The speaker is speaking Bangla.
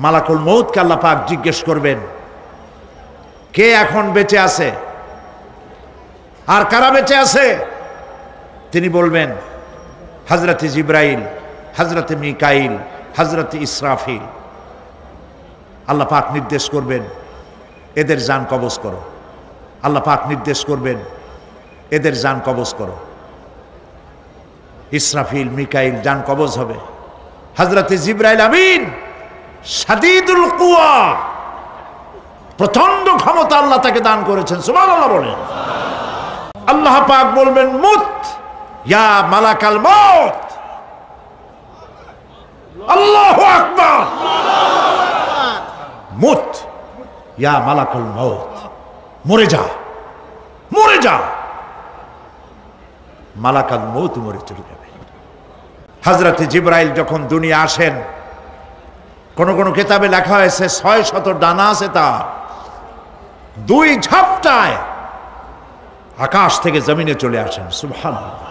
মালাকুল মউতকে আল্লাহ পাক জিজ্ঞেস করবেন, কে এখন বেঁচে আছে আর কারা বেঁচে আছে? তিনি বলবেন হযরত জিবরাইল, হযরত মিকাইল, হযরত ইসরাফিল। আল্লাহ পাক নির্দেশ করবেন, এদের জান কবজ করো। আল্লাহ পাক নির্দেশ করবেন, এদের জান কবজ করো। ইসরাফিল, মিকাইল জান কবজ হবে। হযরত জিবরাইল আমিন শাদীদুল কুওয়া, প্রচন্ড ক্ষমতা আল্লাহ তাকে দান করেছেন। সুবহানাল্লাহ বলেন। আল্লাহ পাক বলবেন, মুত ইয়া মালাকাল মউত। আল্লাহু আকবার। মুত ইয়া মালাকুল মউত, মরে যা, মরে যা। মালাকাল মউত মরে চলে যাবে। হযরত জিবরাইল যখন দুনিয়া আসেন, কোন কোন কিতাবে লেখা হয়েছে ৬০০ ডানা আছে তার। ২ ঝাপটায় আকাশ থেকে জমিনে চলে আসেন। সুবহানাল্লাহ।